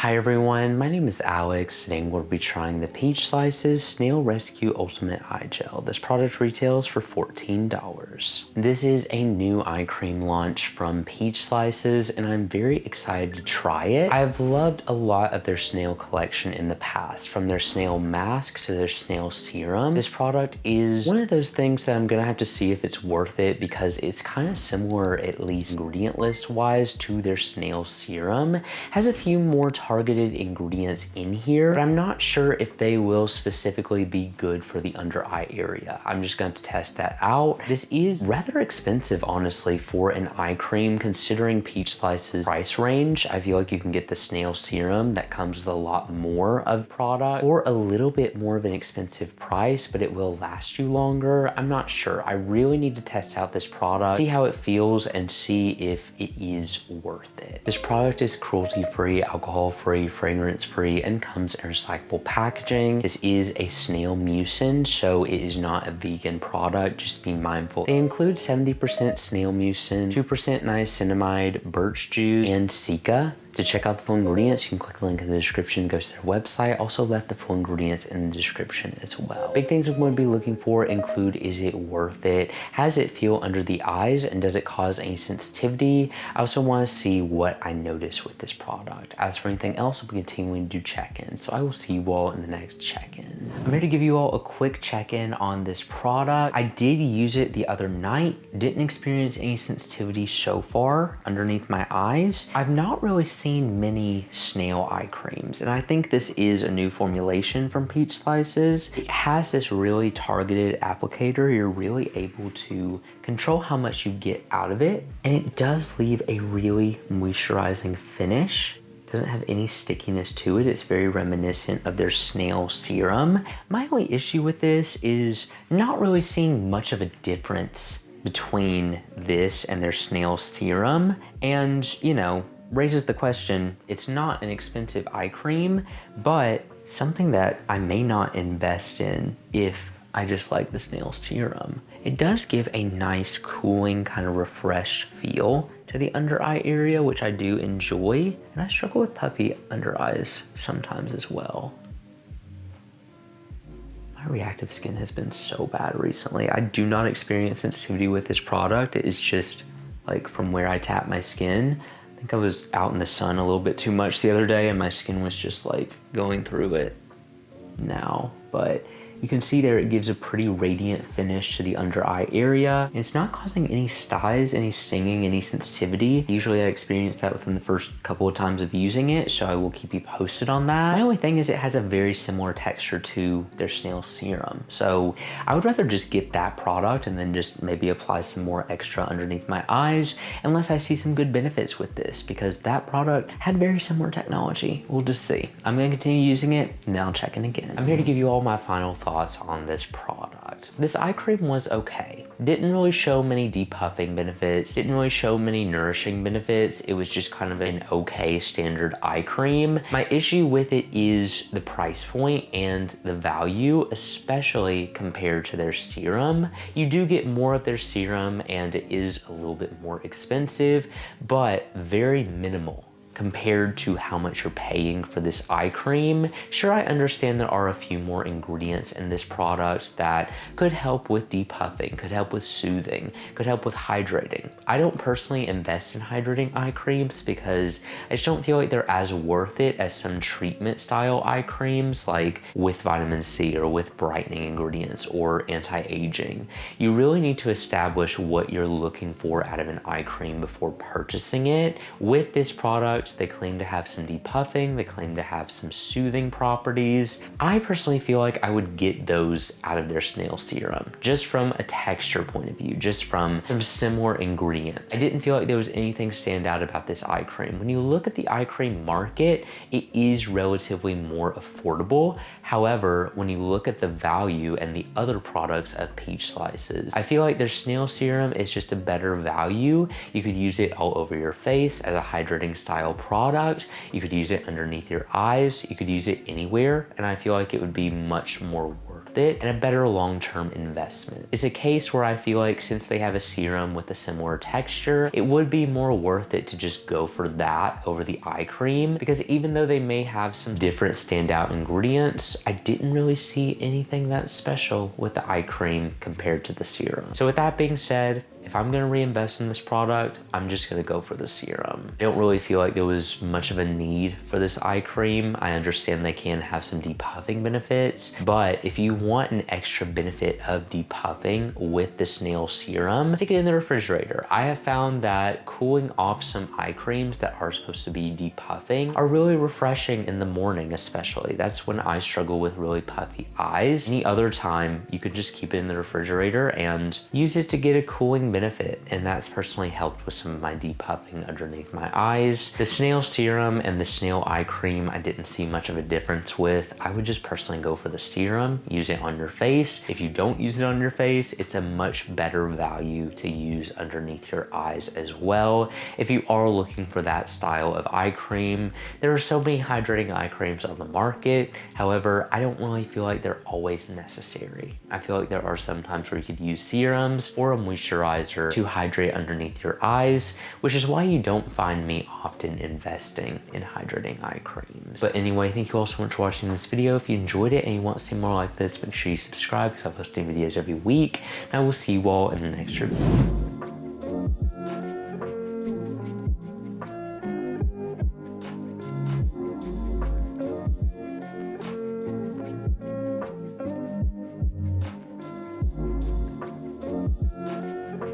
Hi everyone, my name is Alex. Today we'll be trying the Peach Slices Snail Rescue Ultimate Eye Gel. This product retails for $14. This is a new eye cream launch from Peach Slices and I'm very excited to try it. I've loved a lot of their Snail collection in the past, from their Snail mask to their Snail serum. This product is one of those things that I'm gonna have to see if it's worth it because it's kind of similar, at least ingredient list wise, to their Snail serum. Has a few more targeted ingredients in here, but I'm not sure if they will specifically be good for the under eye area. I'm just going to test that out. This is rather expensive, honestly, for an eye cream, considering Peach Slice's price range. I feel like you can get the Snail serum that comes with a lot more of product for a little bit more of an expensive price, but it will last you longer. I'm not sure. I really need to test out this product, see how it feels, and see if it is worth it. This product is cruelty-free, alcohol-free, fragrance-free, and comes in recyclable packaging. This is a snail mucin, so it is not a vegan product. Just be mindful. They include 70% snail mucin, 2% niacinamide, birch juice, and cica. To check out the full ingredients, you can click the link in the description, go to their website. Also left the full ingredients in the description as well. Big things I'm going to be looking for include, is it worth it? Has it feel under the eyes? And does it cause any sensitivity? I also want to see what I notice with this product. As for anything else, I'll be continuing to do check-ins. So I will see you all in the next check-in. I'm here to give you all a quick check-in on this product. I did use it the other night. Didn't experience any sensitivity so far underneath my eyes. I've not really seen many snail eye creams, and I think this is a new formulation from Peach Slices. It has this really targeted applicator. You're really able to control how much you get out of it, and it does leave a really moisturizing finish. Doesn't have any stickiness to it. It's very reminiscent of their Snail serum. My only issue with this is not really seeing much of a difference between this and their Snail serum, and you know, raises the question, it's not an expensive eye cream, but something that I may not invest in if I just like the Snail serum. It does give a nice cooling, kind of refreshed feel to the under eye area, which I do enjoy, and I struggle with puffy under eyes sometimes as well. My reactive skin has been so bad recently. I do not experience sensitivity with this product. It is just like from where I tap my skin. I think I was out in the sun a little bit too much the other day and my skin was just like going through it now, but you can see there it gives a pretty radiant finish to the under eye area. And it's not causing any styes, any stinging, any sensitivity. Usually I experience that within the first couple of times of using it, so I will keep you posted on that. My only thing is it has a very similar texture to their Snail serum. So I would rather just get that product and then just maybe apply some more extra underneath my eyes, unless I see some good benefits with this, because that product had very similar technology. We'll just see. I'm gonna continue using it and then I'll check in again. I'm here to give you all my final thoughts on this product. This eye cream was okay. Didn't really show many depuffing benefits, didn't really show many nourishing benefits. It was just kind of an okay standard eye cream. My issue with it is the price point and the value, especially compared to their serum. You do get more of their serum and it is a little bit more expensive, but very minimal compared to how much you're paying for this eye cream. Sure, I understand there are a few more ingredients in this product that could help with depuffing, could help with soothing, could help with hydrating. I don't personally invest in hydrating eye creams because I just don't feel like they're as worth it as some treatment style eye creams, like with vitamin C or with brightening ingredients or anti-aging. You really need to establish what you're looking for out of an eye cream before purchasing it. With this product, they claim to have some depuffing, they claim to have some soothing properties. I personally feel like I would get those out of their Snail serum, just from a texture point of view, just from some similar ingredients. I didn't feel like there was anything stand out about this eye cream. When you look at the eye cream market, it is relatively more affordable. However, when you look at the value and the other products of Peach Slices, I feel like their Snail serum is just a better value. You could use it all over your face as a hydrating style product. You could use it underneath your eyes. You could use it anywhere, and I feel like it would be much more worth worth it and a better long-term investment. It's a case where I feel like since they have a serum with a similar texture, it would be more worth it to just go for that over the eye cream, because even though they may have some different standout ingredients, I didn't really see anything that special with the eye cream compared to the serum. So with that being said, if I'm gonna reinvest in this product, I'm just gonna go for the serum. I don't really feel like there was much of a need for this eye cream. I understand they can have some depuffing benefits, but if you want an extra benefit of depuffing with the Snail serum, stick it in the refrigerator. I have found that cooling off some eye creams that are supposed to be depuffing are really refreshing in the morning, especially. That's when I struggle with really puffy eyes. Any other time, you could just keep it in the refrigerator and use it to get a cooling benefit, and that's personally helped with some of my depuffing underneath my eyes. The Snail serum and the Snail eye cream, I didn't see much of a difference with. I would just personally go for the serum, use it on your face. If you don't use it on your face, it's a much better value to use underneath your eyes as well. If you are looking for that style of eye cream, there are so many hydrating eye creams on the market. However, I don't really feel like they're always necessary. I feel like there are some times where you could use serums or a moisturizer to hydrate underneath your eyes, which is why you don't find me often investing in hydrating eye creams. But anyway, thank you all so much for watching this video. If you enjoyed it and you want to see more like this, make sure you subscribe because I post new videos every week. And I will see you all in the next review.